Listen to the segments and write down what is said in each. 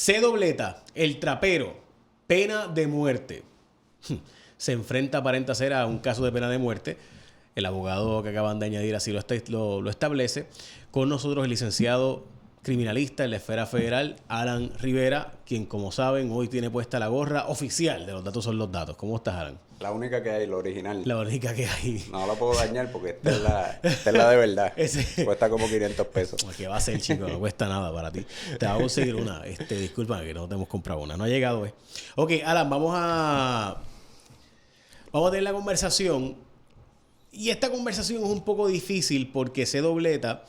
C. Dobleta, el trapero, pena de muerte. Se enfrenta aparenta ser a un caso de pena de muerte. El abogado que acaban de añadir así lo establece. Con nosotros el licenciado criminalista en la esfera federal, Alan Rivera, quien, como saben, hoy tiene puesta la gorra oficial de Los Datos Son Los Datos. ¿Cómo estás, Alan? La única que hay, la original. La única que hay. No la puedo dañar porque esta es la de verdad. Ese... Cuesta como 500 pesos. ¿Qué va a ser, chico? No cuesta nada para ti. Te voy a conseguir una. Disculpa que no te hemos comprado una. No ha llegado, Ok, Alan, vamos a tener la conversación. Y esta conversación es un poco difícil porque C. Dobleta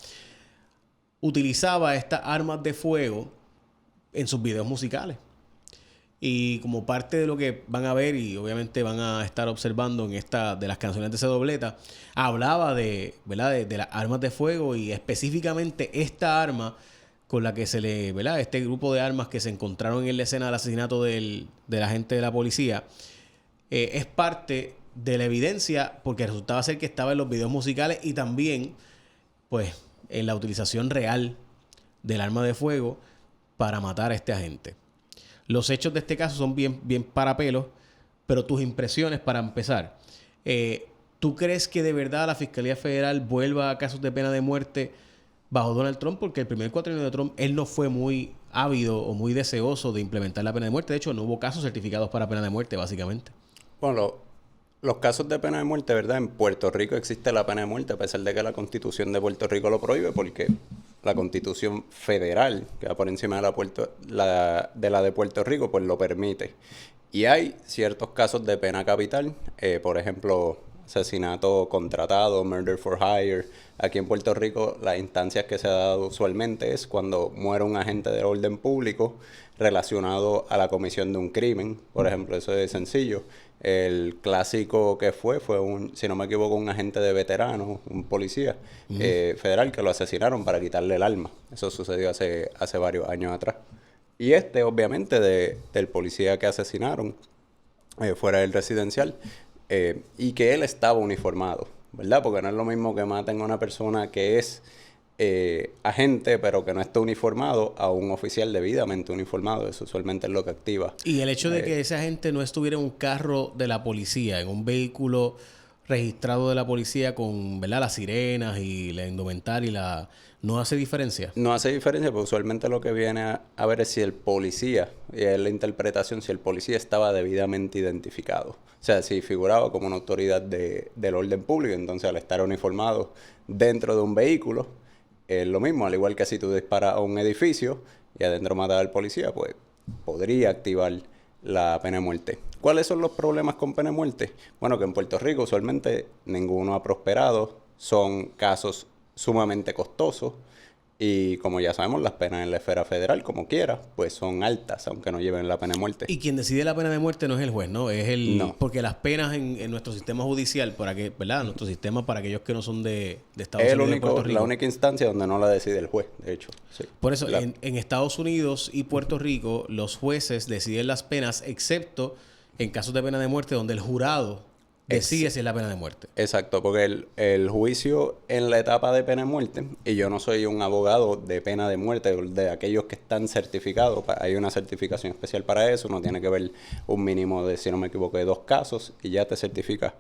utilizaba estas armas de fuego en sus videos musicales. Y como parte de lo que van a ver y obviamente van a estar observando en esta de las canciones de C. Dobleta, hablaba de, ¿verdad? De las armas de fuego y específicamente esta arma con la que se le, ¿verdad? Este grupo de armas que se encontraron en la escena del asesinato del agente de la policía, es parte de la evidencia porque resultaba ser que estaba en los videos musicales y también, pues, en la utilización real del arma de fuego para matar a este agente. Los hechos de este caso son bien parapelos, pero tus impresiones para empezar. ¿Tú crees que de verdad la Fiscalía Federal vuelva a casos de pena de muerte bajo Donald Trump? Porque el primer cuatrienio de Trump, él no fue muy ávido o muy deseoso de implementar la pena de muerte. De hecho, no hubo casos certificados para pena de muerte, básicamente. Bueno, los casos de pena de muerte, ¿verdad? En Puerto Rico existe la pena de muerte, a pesar de que la Constitución de Puerto Rico lo prohíbe, porque la Constitución federal, que va por encima de la de Puerto Rico, pues lo permite. Y hay ciertos casos de pena capital, por ejemplo, asesinato contratado, murder for hire. Aquí en Puerto Rico, las instancias que se ha dado usualmente es cuando muere un agente de orden público relacionado a la comisión de un crimen. Por ejemplo, eso es sencillo. El clásico que fue si no me equivoco, un agente de veteranos, un policía federal que lo asesinaron para quitarle el arma. Eso sucedió hace varios años atrás. Y obviamente, del policía que asesinaron fuera del residencial, y que él estaba uniformado, ¿verdad? Porque no es lo mismo que maten a una persona que es agente, pero que no está uniformado, a un oficial debidamente uniformado. Eso usualmente es lo que activa. Y el hecho de que ese agente no estuviera en un carro de la policía, en un vehículo registrado de la policía con, ¿verdad?, las sirenas y la indumentaria ¿no hace diferencia? No hace diferencia, porque usualmente lo que viene a ver es si el policía, y es la interpretación, si el policía estaba debidamente identificado. O sea, si figuraba como una autoridad del orden público, entonces al estar uniformado dentro de un vehículo, es lo mismo, al igual que si tú disparas a un edificio y adentro matas al policía, pues podría activar la pena de muerte. ¿Cuáles son los problemas con pena de muerte? Bueno, que en Puerto Rico usualmente ninguno ha prosperado, son casos sumamente costosos y, como ya sabemos, las penas en la esfera federal, como quiera, pues son altas, aunque no lleven la pena de muerte. Y quien decide la pena de muerte no es el juez, ¿no? No. Porque las penas en nuestro sistema judicial, ¿verdad? Nuestro sistema para aquellos que no son de Estados Unidos y Puerto Rico. La única instancia donde no la decide el juez, de hecho. Sí. Por eso, en Estados Unidos y Puerto Rico, los jueces deciden las penas, excepto en casos de pena de muerte donde el jurado decide si es la pena de muerte. Exacto, porque el juicio en la etapa de pena de muerte, y yo no soy un abogado de pena de muerte, de aquellos que están certificados, hay una certificación especial para eso, uno tiene que ver un mínimo de, si no me equivoco, de 2 casos, y ya te certificas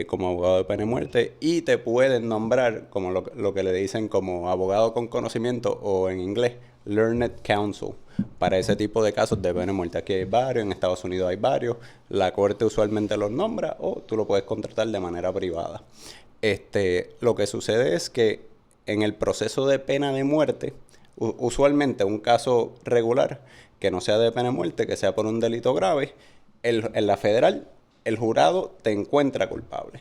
como abogado de pena de muerte, y te pueden nombrar como lo que le dicen como abogado con conocimiento, o en inglés, Learned Counsel, para ese tipo de casos de pena de muerte. Aquí hay varios, en Estados Unidos hay varios, la corte usualmente los nombra o tú lo puedes contratar de manera privada. Lo que sucede es que en el proceso de pena de muerte, usualmente un caso regular que no sea de pena de muerte, que sea por un delito grave, en la federal el jurado te encuentra culpable.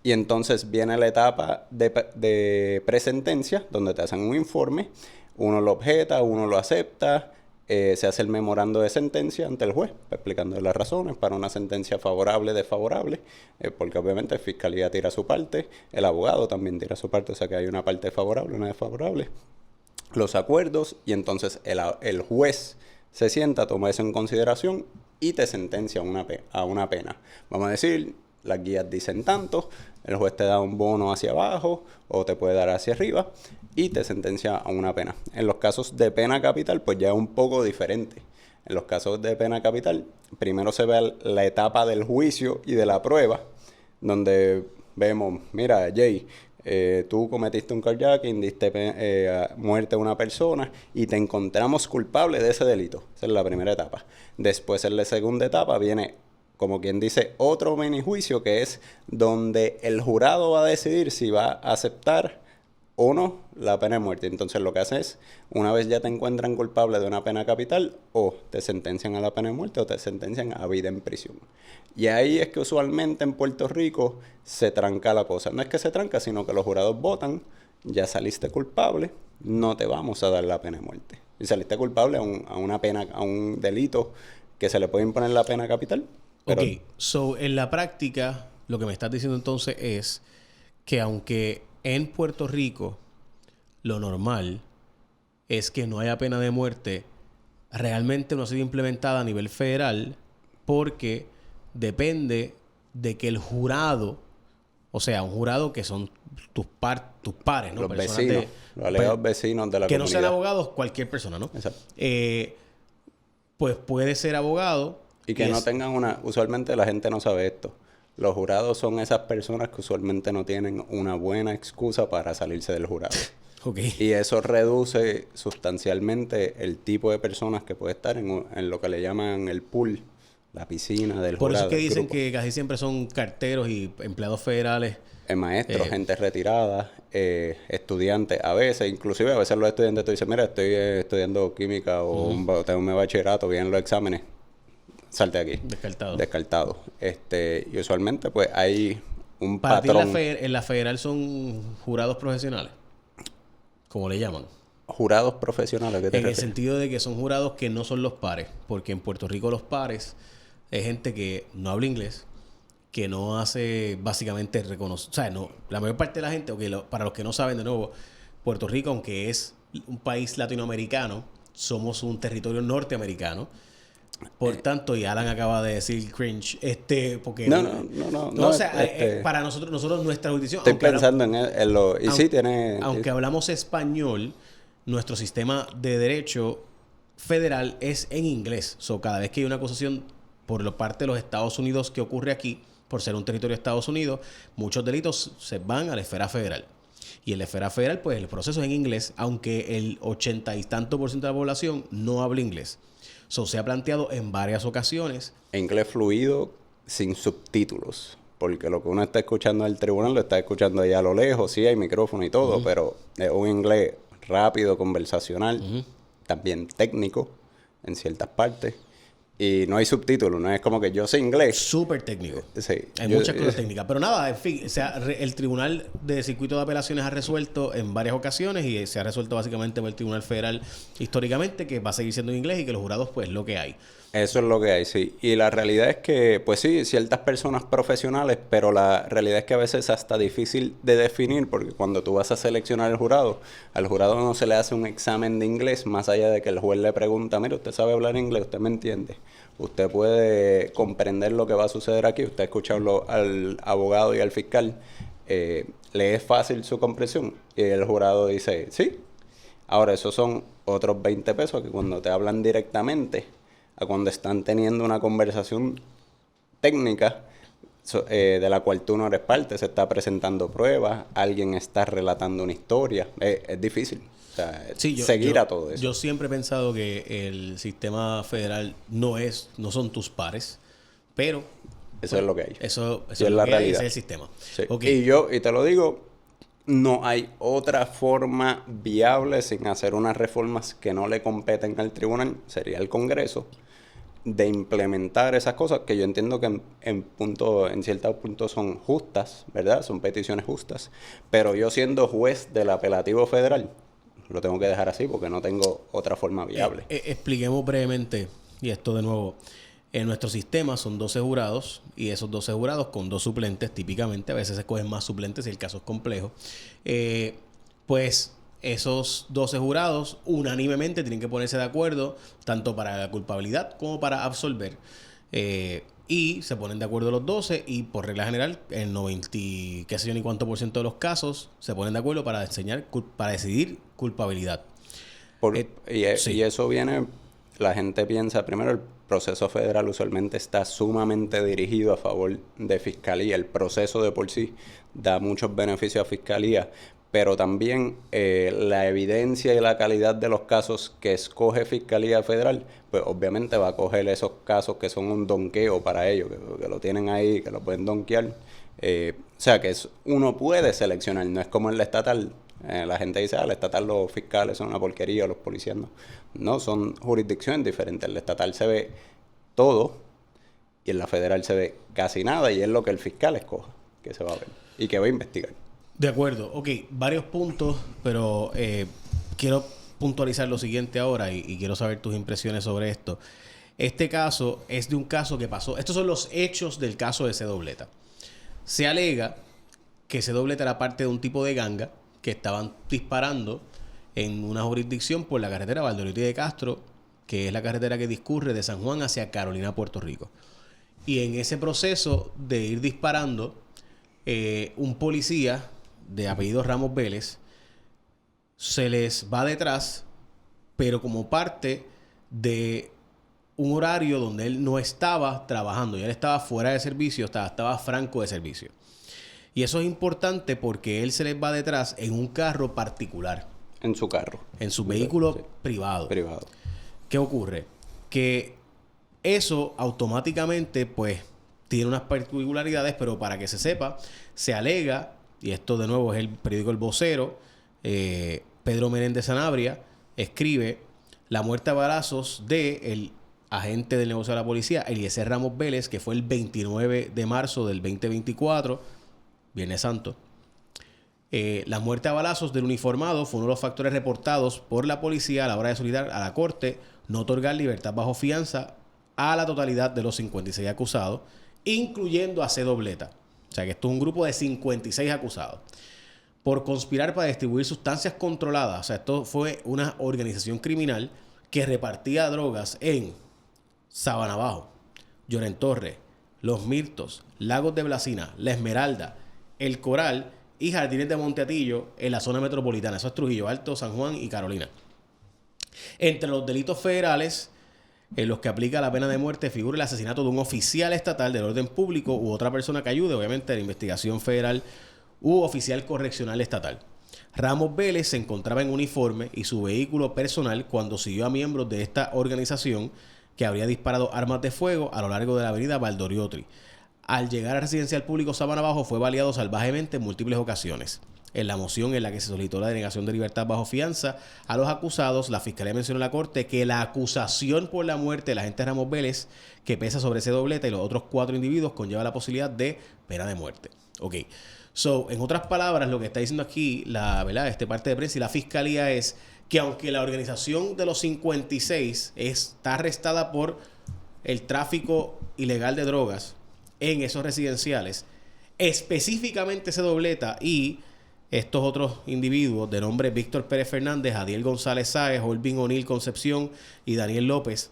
Y entonces viene la etapa de presentencia, donde te hacen un informe, uno lo objeta, uno lo acepta, se hace el memorando de sentencia ante el juez, explicando las razones para una sentencia favorable, desfavorable, porque obviamente la fiscalía tira su parte, el abogado también tira su parte, o sea que hay una parte favorable, una desfavorable, los acuerdos, y entonces el juez se sienta, toma eso en consideración y te sentencia a una pena. Vamos a decir, las guías dicen tanto, el juez te da un bono hacia abajo o te puede dar hacia arriba y te sentencia a una pena. En los casos de pena capital, pues ya es un poco diferente. En los casos de pena capital, primero se ve la etapa del juicio y de la prueba, donde vemos, mira, Jay, tú cometiste un carjacking, diste muerte a una persona y te encontramos culpable de ese delito. Esa es la primera etapa. Después, en la segunda etapa, viene, como quien dice, otro mini juicio, que es donde el jurado va a decidir si va a aceptar o no la pena de muerte. Entonces lo que hace es, una vez ya te encuentran culpable de una pena capital, o te sentencian a la pena de muerte o te sentencian a vida en prisión. Y ahí es que usualmente en Puerto Rico se tranca la cosa. No es que se tranca, sino que los jurados votan, ya saliste culpable, no te vamos a dar la pena de muerte. Y saliste culpable a una pena, a un delito que se le puede imponer la pena capital. Pero... Ok, so en la práctica, lo que me estás diciendo entonces es que aunque en Puerto Rico lo normal es que no haya pena de muerte, realmente no ha sido implementada a nivel federal porque depende de que el jurado, o sea, un jurado que son tus pares, ¿no? Los Personas vecinos, los alegados vecinos de la que comunidad. no sean abogados, cualquier persona, ¿no? Exacto. Pues puede ser abogado. Y que no tengan una... Usualmente la gente no sabe esto. Los jurados son esas personas que usualmente no tienen una buena excusa para salirse del jurado. Okay. Y eso reduce sustancialmente el tipo de personas que puede estar en lo que le llaman el pool, la piscina del jurado. Por eso es que dicen que casi siempre son carteros y empleados federales. Maestros, gente retirada, estudiantes, a veces los estudiantes te dicen, mira, estoy estudiando química o tengo un bachillerato, vienen los exámenes, salte de aquí. Descartado. Y usualmente pues hay un patrón. Para ti en la federal son jurados profesionales, como le llaman. Jurados profesionales, ¿qué te refieres? En el sentido de que son jurados que no son los pares, porque en Puerto Rico los pares es gente que no habla inglés, que no hace básicamente reconocer, o sea, no, la mayor parte de la gente, para los que no saben, de nuevo, Puerto Rico, aunque es un país latinoamericano, somos un territorio norteamericano. Por tanto, y Alan acaba de decir cringe, porque... No, o sea, para nosotros nuestra jurisdicción... Estoy pensando en lo... Y sí, tiene... Aunque hablamos español, nuestro sistema de derecho federal es en inglés. So, cada vez que hay una acusación por parte de los Estados Unidos que ocurre aquí, por ser un territorio de Estados Unidos, muchos delitos se van a la esfera federal. Y en la esfera federal, pues el proceso es en inglés, aunque el 80 y tanto % de la población no habla inglés. Se ha planteado en varias ocasiones. Inglés fluido, sin subtítulos. Porque lo que uno está escuchando en el tribunal lo está escuchando allá a lo lejos. Sí, hay micrófono y todo, pero es un inglés rápido, conversacional, también técnico en ciertas partes. Y no hay subtítulos, no es como que yo sé inglés. Súper técnico. Sí. Hay muchas cosas técnicas. Pero nada, en fin, el Tribunal de Circuito de Apelaciones ha resuelto en varias ocasiones y se ha resuelto básicamente por el Tribunal Federal históricamente que va a seguir siendo en inglés y que los jurados, pues, lo que hay. Eso es lo que hay, sí. Y la realidad es que, pues sí, ciertas personas profesionales, pero la realidad es que a veces es hasta difícil de definir porque cuando tú vas a seleccionar al jurado no se le hace un examen de inglés más allá de que el juez le pregunta, mire, ¿usted sabe hablar inglés? ¿Usted me entiende? ¿Usted puede comprender lo que va a suceder aquí? ¿Usted ha escuchado al abogado y al fiscal? ¿Le es fácil su comprensión? Y el jurado dice, sí. Ahora, esos son otros 20 pesos que cuando te hablan directamente a cuando están teniendo una conversación técnica de la cual tú no eres parte, se está presentando pruebas, alguien está relatando una historia, es difícil. O sea, seguir a todo eso. Yo siempre he pensado que el sistema federal no son tus pares, pero... Eso es lo que hay. Eso es la realidad. Ese es el sistema. Sí. Okay. Y te lo digo, no hay otra forma viable sin hacer unas reformas que no le competen al tribunal, sería el Congreso, de implementar esas cosas que yo entiendo que en ciertos puntos son justas, ¿verdad? Son peticiones justas. Pero yo siendo juez del apelativo federal, lo tengo que dejar así porque no tengo otra forma viable. Expliquemos brevemente, y esto de nuevo, en nuestro sistema son 12 jurados y esos 12 jurados con 2 suplentes típicamente, a veces se escogen más suplentes si el caso es complejo, pues esos 12 jurados unánimemente tienen que ponerse de acuerdo tanto para la culpabilidad como para absolver. Y se ponen de acuerdo los 12 y por regla general, el 90, qué sé yo ni cuánto por ciento de los casos, se ponen de acuerdo para para decidir culpabilidad. Sí. Y eso viene, la gente piensa, primero, el proceso federal usualmente está sumamente dirigido a favor de Fiscalía. El proceso de por sí da muchos beneficios a Fiscalía, pero también la evidencia y la calidad de los casos que escoge Fiscalía Federal, pues obviamente va a coger esos casos que son un donqueo para ellos, que lo tienen ahí, que lo pueden donkear. O sea, que uno puede seleccionar, no es como en la estatal. La gente dice, la estatal los fiscales son una porquería, los policías no. No, son jurisdicciones diferentes. En la estatal se ve todo y en la federal se ve casi nada y es lo que el fiscal escoja que se va a ver y que va a investigar. De acuerdo. Ok, varios puntos, pero quiero puntualizar lo siguiente ahora y quiero saber tus impresiones sobre esto. Este caso es de un caso que pasó. Estos son los hechos del caso de C-Dobleta. Se alega que C-Dobleta era parte de un tipo de ganga que estaban disparando en una jurisdicción por la carretera Valdoriotti de Castro, que es la carretera que discurre de San Juan hacia Carolina, Puerto Rico. Y en ese proceso de ir disparando, un policía de apellido Ramos Vélez se les va detrás, pero como parte de un horario donde él no estaba trabajando, ya él estaba fuera de servicio, estaba franco de servicio. Y eso es importante porque él se les va detrás en un carro particular. En su carro. En su vehículo privado. ¿Qué ocurre? Que eso automáticamente, pues, tiene unas particularidades, pero para que se sepa, se alega, y esto de nuevo es el periódico El Vocero, Pedro Menéndez Sanabria escribe la muerte a balazos del agente del negocio de la policía, Eliezer Ramos Vélez, que fue el 29 de marzo del 2024, Viernes Santo. La muerte a balazos del uniformado fue uno de los factores reportados por la policía a la hora de solicitar a la corte no otorgar libertad bajo fianza a la totalidad de los 56 acusados, incluyendo a C-Dobleta. O sea que esto es un grupo de 56 acusados por conspirar para distribuir sustancias controladas. O sea, esto fue una organización criminal que repartía drogas en Sabana Bajo, Lloren Torres, Los Mirtos, Lagos de Blasina, La Esmeralda, El Coral y Jardines de Monteatillo en la zona metropolitana. Eso es Trujillo Alto, San Juan y Carolina. Entre los delitos federales en los que aplica la pena de muerte figura el asesinato de un oficial estatal del orden público u otra persona que ayude, obviamente, a la investigación federal u oficial correccional estatal. Ramos Vélez se encontraba en uniforme y su vehículo personal cuando siguió a miembros de esta organización que habría disparado armas de fuego a lo largo de la avenida Valdoriotti. Al llegar al residencial público Sabana Bajo fue baleado salvajemente en múltiples ocasiones. En la moción en la que se solicitó la denegación de libertad bajo fianza a los acusados, la Fiscalía mencionó en la Corte que la acusación por la muerte del agente Ramos Vélez, que pesa sobre C-Dobleta y los otros 4 individuos, conlleva la posibilidad de pena de muerte. Ok. So, en otras palabras, lo que está diciendo aquí este parte de prensa y la Fiscalía es que aunque la organización de los 56 está arrestada por el tráfico ilegal de drogas en esos residenciales, específicamente C-Dobleta y estos otros individuos de nombre Víctor Pérez Fernández, Adiel González Sáez, Olvin O'Neill Concepción y Daniel López,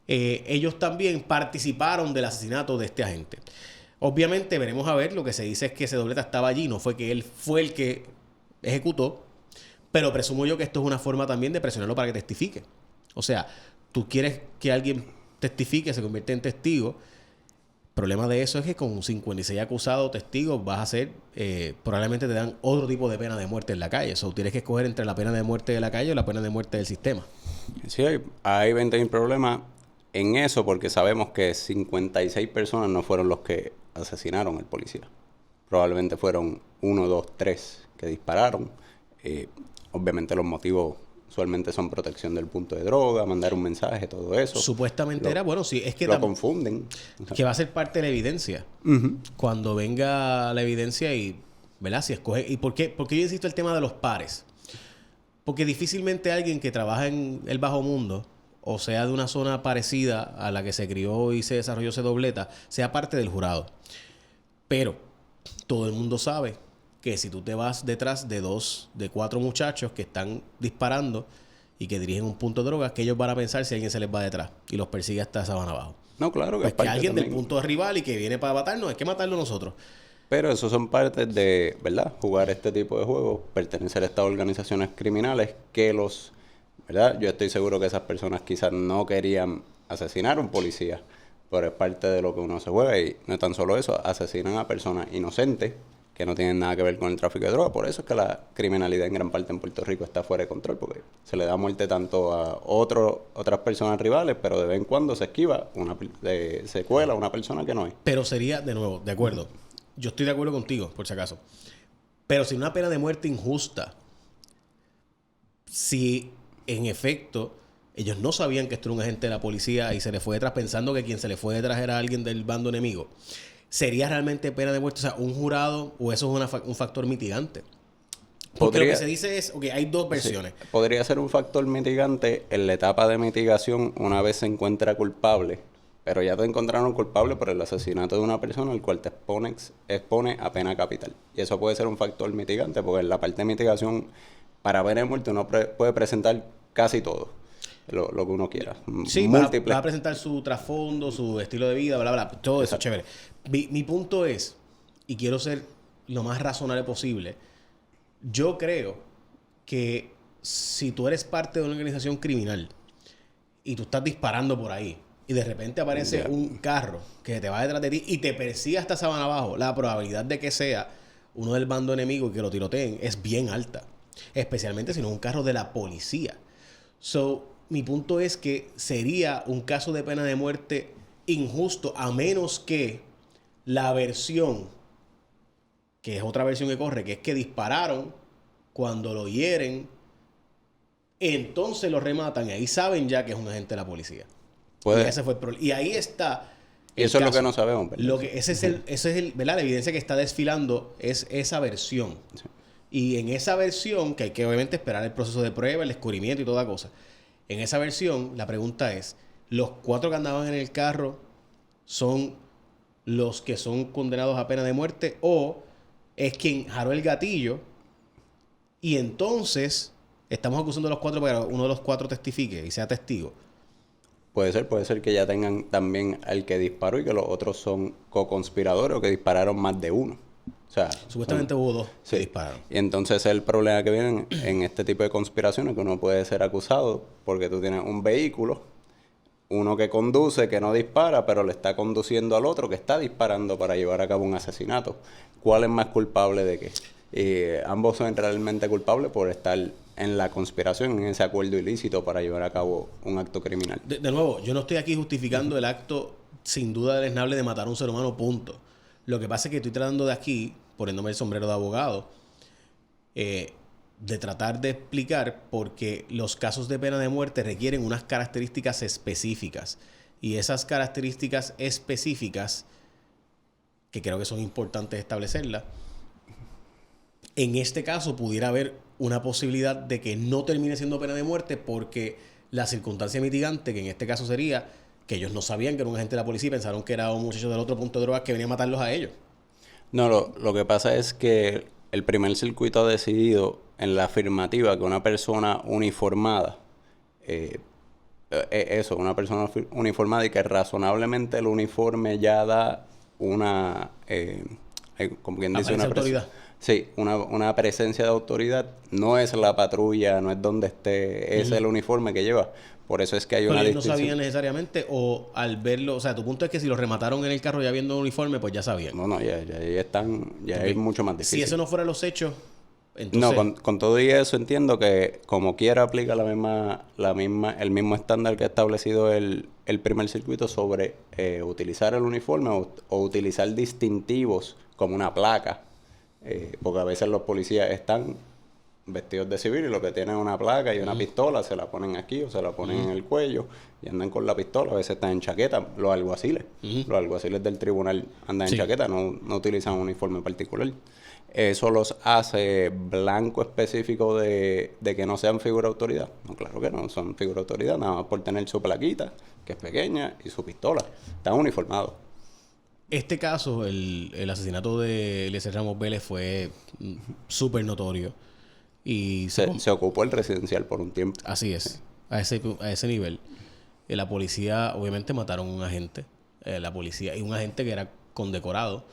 ellos también participaron del asesinato de este agente. Obviamente veremos a ver, lo que se dice es que C-Dobleta estaba allí, no fue que él fue el que ejecutó, pero presumo yo que esto es una forma también de presionarlo para que testifique. O sea, tú quieres que alguien testifique, se convierte en testigo. El problema de eso es que con 56 acusados testigos vas a hacer, probablemente te dan otro tipo de pena de muerte en la calle. O tienes que escoger entre la pena de muerte de la calle o la pena de muerte del sistema. Sí, hay 20.000 problemas en eso porque sabemos que 56 personas no fueron los que asesinaron al policía. Probablemente fueron 1, 2, 3 que dispararon. Obviamente los motivos usualmente son protección del punto de droga, mandar un mensaje, todo eso. Supuestamente era, bueno, sí, es que lo confunden. Que va a ser parte de la evidencia. Cuando venga la evidencia y, ¿verdad? Si escoge. ¿Y por qué yo insisto el tema de los pares? Porque difícilmente alguien que trabaja en el bajo mundo o sea de una zona parecida a la que se crió y se desarrolló C-Dobleta, sea parte del jurado. Pero todo el mundo sabe que si tú te vas detrás de 4 muchachos que están disparando y que dirigen un punto de drogas, que ellos van a pensar si alguien se les va detrás y los persigue hasta Sabana Abajo. No, claro que Pues es que parte alguien del también. punto rival y que viene para matarnos, hay que matarlo nosotros. Pero eso son partes de, ¿verdad? Jugar este tipo de juegos, pertenecer a estas organizaciones criminales que los, ¿verdad? Yo estoy seguro que esas personas quizás no querían asesinar a un policía, pero es parte de lo que uno se juega y no es tan solo eso, asesinan a personas inocentes que no tienen nada que ver con el tráfico de droga. Por eso es que la criminalidad en gran parte en Puerto Rico está fuera de control, porque se le da muerte tanto a otras personas rivales, pero de vez en cuando se esquiva, se cuela una persona que no es. Pero sería, de nuevo, de acuerdo. Yo estoy de acuerdo contigo, por si acaso. Pero si una pena de muerte injusta, si en efecto ellos no sabían que esto era un agente de la policía y se le fue detrás pensando que quien se le fue detrás era alguien del bando enemigo, ¿sería realmente pena de muerte? O sea, un jurado, o eso es un factor mitigante. Porque lo que se dice es, ok, hay dos versiones. Sí, podría ser un factor mitigante en la etapa de mitigación una vez se encuentra culpable, pero ya te encontraron culpable por el asesinato de una persona, el cual te expone a pena capital. Y eso puede ser un factor mitigante, porque en la parte de mitigación, para pena de muerte, uno puede presentar casi todo, lo que uno quiera. Sí, va a presentar su trasfondo, su estilo de vida, bla, bla, todo eso, chévere. Mi punto es, y quiero ser lo más razonable posible, yo creo que si tú eres parte de una organización criminal y tú estás disparando por ahí y de repente aparece un carro que te va detrás de ti y te persigue hasta Sabana Abajo, la probabilidad de que sea uno del bando enemigo y que lo tiroteen es bien alta. Especialmente si no es un carro de la policía. So, mi punto es que sería un caso de pena de muerte injusto a menos que la versión, que es otra versión que corre, que es que dispararon cuando lo hieren, entonces lo rematan y ahí saben ya que es un agente de la policía. Puede. Y ese fue y ahí está. Y eso es lo que no sabemos, ¿verdad? Ese es el, ¿verdad? La evidencia que está desfilando es esa versión. Sí. Y en esa versión, que hay que obviamente esperar el proceso de prueba, el descubrimiento y toda cosa. En esa versión, la pregunta es, ¿los 4 que andaban en el carro son los que son condenados a pena de muerte o es quien jaró el gatillo y entonces estamos acusando a los 4 para que uno de los 4 testifique y sea testigo? Puede ser que ya tengan también al que disparó y que los otros son co-conspiradores o que dispararon más de uno. O sea, supuestamente hubo 2 que dispararon. Y entonces el problema que viene en este tipo de conspiraciones, que uno puede ser acusado porque tú tienes un vehículo, uno que conduce, que no dispara, pero le está conduciendo al otro que está disparando para llevar a cabo un asesinato. ¿Cuál es más culpable de qué? Ambos son realmente culpables por estar en la conspiración, en ese acuerdo ilícito para llevar a cabo un acto criminal. De nuevo, yo no estoy aquí justificando el acto sin duda deleznable de matar a un ser humano, punto. Lo que pasa es que estoy tratando de aquí, poniéndome el sombrero de abogado, de tratar de explicar por qué los casos de pena de muerte requieren unas características específicas. Y esas características específicas, que creo que son importantes establecerlas, en este caso pudiera haber una posibilidad de que no termine siendo pena de muerte porque la circunstancia mitigante, que en este caso sería que ellos no sabían que era un agente de la policía y pensaron que era un muchacho del otro punto de drogas que venía a matarlos a ellos. No, lo que pasa es que el primer circuito ha decidido en la afirmativa que una persona uniformada, una persona uniformada y que razonablemente el uniforme ya da una, como quien dice, una autoridad. Sí, una presencia de autoridad. No es la patrulla, no es donde esté, es el uniforme que lleva. Por eso es que hay una distinción. ¿No distinción. sabían necesariamente o al verlo? O sea, tu punto es que si lo remataron en el carro ya viendo un uniforme, pues ya sabían. No, ya están, ya es mucho más difícil. Si eso no fuera los hechos, entonces... No, con todo y eso entiendo que como quiera aplica el mismo estándar que ha establecido el primer circuito sobre utilizar el uniforme o utilizar distintivos como una placa. Porque a veces los policías están vestidos de civil y lo que tienen es una placa y una pistola, se la ponen aquí o se la ponen en el cuello y andan con la pistola, a veces están en chaqueta, los alguaciles del tribunal andan en chaqueta, no utilizan un uniforme particular. Eso los hace blanco específico de que no sean figura de autoridad. No, claro que no son figura de autoridad, nada más por tener su plaquita, que es pequeña, y su pistola. Están uniformados. Este caso, el asesinato de Eliezer Ramos Vélez fue súper notorio. Y se ocupó el residencial por un tiempo. Así es, a ese nivel. la policía, obviamente, mataron a un agente. La policía, y un agente que era condecorado.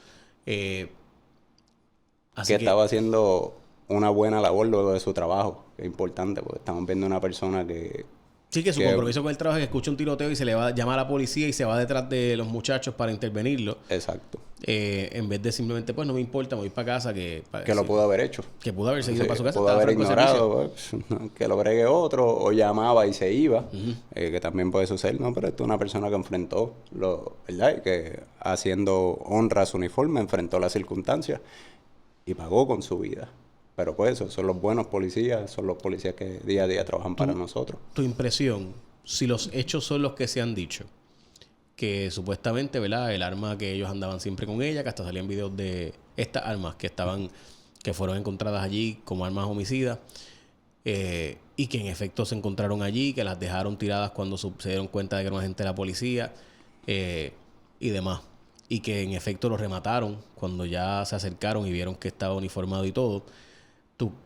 Así que estaba haciendo una buena labor luego de su trabajo, que es importante, porque estamos viendo una persona que... Sí, que su que- compromiso con el trabajo es que escucha un tiroteo y se le va a llamar a la policía y se va detrás de los muchachos para intervenirlo. Exacto. En vez de simplemente, pues no me importa, me voy para casa. Que Lo pudo haber hecho. Que pudo haber seguido Sí, para su casa. pudo estaba haber franco de servicio. ignorado, pues, que lo bregue otro, o llamaba y se iba, que también puede suceder, ¿no? Pero esto es una persona que enfrentó, ¿verdad? Y que haciendo honra a su uniforme, enfrentó las circunstancias y pagó con su vida. Pero pues esos son los buenos policías, son los policías que día a día trabajan para nosotros. Tu impresión, si los hechos son los que se han dicho, que supuestamente, ¿verdad? El arma que ellos andaban siempre con ella, que hasta salían videos de estas armas que fueron encontradas allí como armas homicidas, y que en efecto se encontraron allí, que las dejaron tiradas cuando se dieron cuenta de que era un agente de la policía, y demás. Y que en efecto lo remataron cuando ya se acercaron y vieron que estaba uniformado y todo.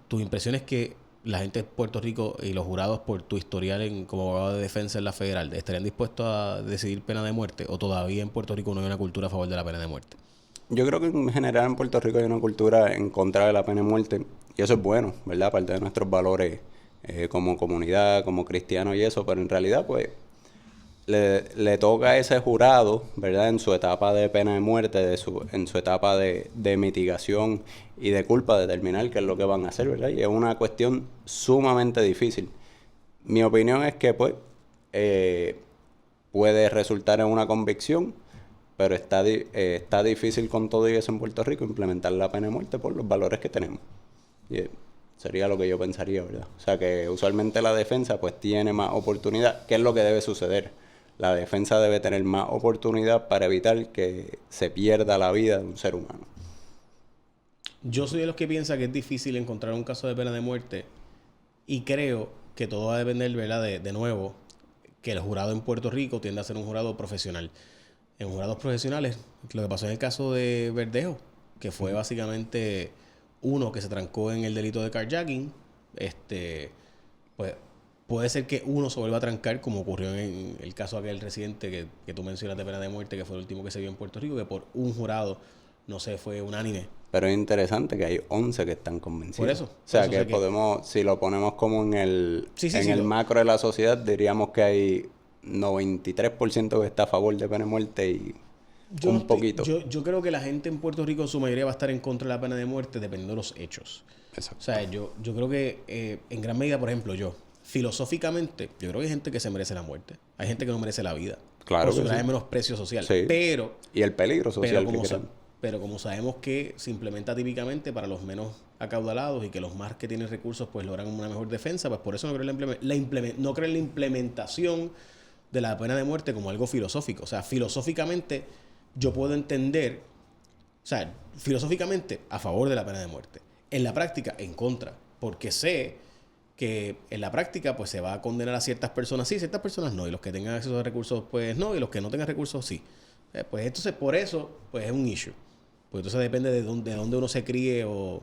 Tu impresión es que la gente de Puerto Rico y los jurados, por tu historial como abogado de defensa en la federal, ¿estarían dispuestos a decidir pena de muerte? ¿O todavía en Puerto Rico no hay una cultura a favor de la pena de muerte? Yo creo que en general en Puerto Rico hay una cultura en contra de la pena de muerte, y eso es bueno, ¿verdad? Aparte de nuestros valores como comunidad, como cristianos y eso, pero en realidad pues le toca a ese jurado, ¿verdad? En su etapa de pena de muerte, en su etapa de mitigación y de culpa, determinar qué es lo que van a hacer, ¿verdad? Y es una cuestión sumamente difícil. Mi opinión es que, pues, puede resultar en una convicción, pero está difícil con todo y eso en Puerto Rico implementar la pena de muerte por los valores que tenemos. Y sería lo que yo pensaría, ¿verdad? O sea, que usualmente la defensa, pues, tiene más oportunidad. ¿Qué es lo que debe suceder? La defensa debe tener más oportunidad para evitar que se pierda la vida de un ser humano. Yo soy de los que piensa que es difícil encontrar un caso de pena de muerte, y creo que todo va a depender, ¿verdad? De nuevo, que el jurado en Puerto Rico tiende a ser un jurado profesional. En jurados profesionales, lo que pasó en el caso de Verdejo, que fue básicamente uno que se trancó en el delito de carjacking, pues puede ser que uno se vuelva a trancar, como ocurrió en el caso aquel reciente que tú mencionas de pena de muerte, que fue el último que se vio en Puerto Rico, que por un jurado no se fue unánime. Pero es interesante que hay 11 que están convencidos. Por eso. O sea, que podemos, si lo ponemos como en el macro de la sociedad, diríamos que hay 93% que está a favor de pena de muerte y poquito. Yo creo que la gente en Puerto Rico, su mayoría, va a estar en contra de la pena de muerte dependiendo de los hechos. Exacto. O sea, yo creo que en gran medida, por ejemplo, filosóficamente, yo creo que hay gente que se merece la muerte. Hay gente que no merece la vida. Claro. Por su grave menosprecio social. Sí. Pero... Y el peligro social pero como sabemos que se implementa típicamente para los menos acaudalados y que los más que tienen recursos pues logran una mejor defensa, pues por eso no creo en la implementación de la pena de muerte como algo filosófico. O sea, filosóficamente yo puedo entender, o sea, filosóficamente a favor de la pena de muerte. En la práctica, en contra. Porque sé que en la práctica pues se va a condenar a ciertas personas sí, ciertas personas no. Y los que tengan acceso a recursos pues no. Y los que no tengan recursos sí. Pues entonces por eso pues es un issue. Pues entonces depende de dónde uno se críe o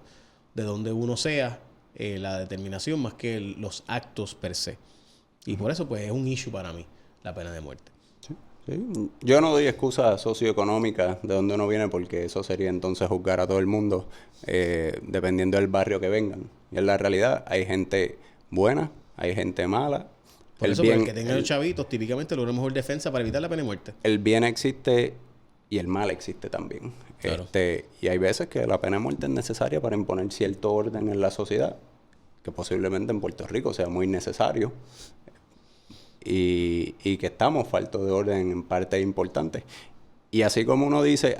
de dónde uno sea, la determinación más que los actos per se. Y por eso pues es un issue para mí la pena de muerte. Sí. Yo no doy excusas socioeconómicas de dónde uno viene, porque eso sería entonces juzgar a todo el mundo dependiendo del barrio que vengan. Y en la realidad hay gente buena, hay gente mala. Por eso, el que tenga los chavitos típicamente logra mejor defensa para evitar la pena de muerte. El bien existe y el mal existe también. Claro. Y hay veces que la pena de muerte es necesaria para imponer cierto orden en la sociedad, que posiblemente en Puerto Rico sea muy necesario, y que estamos faltos de orden en partes importantes. Y así como uno dice,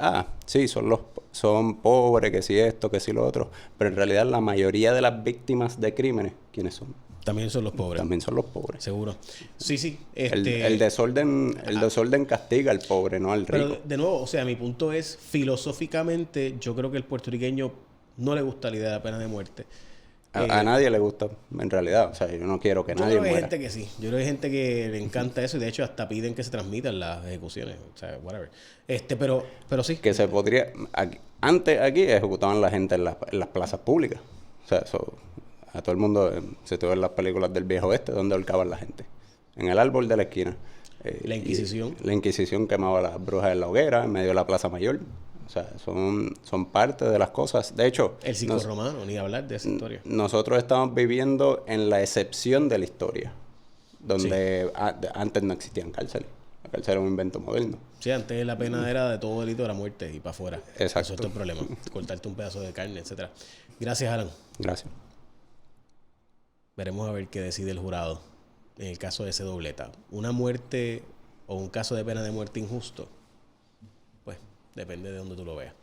sí, son pobres, que si esto, que si lo otro, pero en realidad la mayoría de las víctimas de crímenes, ¿quiénes son? También son los pobres. También son los pobres. Seguro. Sí. El desorden castiga al pobre, no al rico. Pero de nuevo, o sea, mi punto es, filosóficamente, yo creo que el puertorriqueño no le gusta la idea de la pena de muerte. A nadie le gusta, en realidad. O sea, yo no quiero que nadie muera. Yo creo que hay gente que sí. Yo creo que hay gente que le encanta eso y de hecho hasta piden que se transmitan las ejecuciones. O sea, whatever. Pero sí. Que se podría... Antes aquí ejecutaban la gente en las plazas públicas. O sea, eso... A todo el mundo, se te ven las películas del viejo oeste, donde ahorcaban la gente. En el árbol de la esquina. La Inquisición. La Inquisición quemaba a las brujas en la hoguera, en medio de la Plaza Mayor. O sea, son parte de las cosas. De hecho, El circo romano, ni hablar de esa historia. Nosotros estamos viviendo en la excepción de la historia, donde antes no existían cárceles. La cárcel era un invento moderno. Sí, antes la pena era de todo delito de la muerte y para afuera. Exacto. Eso es el problema. Cortarte un pedazo de carne, etcétera. Gracias, Alan. Gracias. Veremos a ver qué decide el jurado en el caso de ese dobleta. Una muerte o un caso de pena de muerte injusto, pues depende de donde tú lo veas.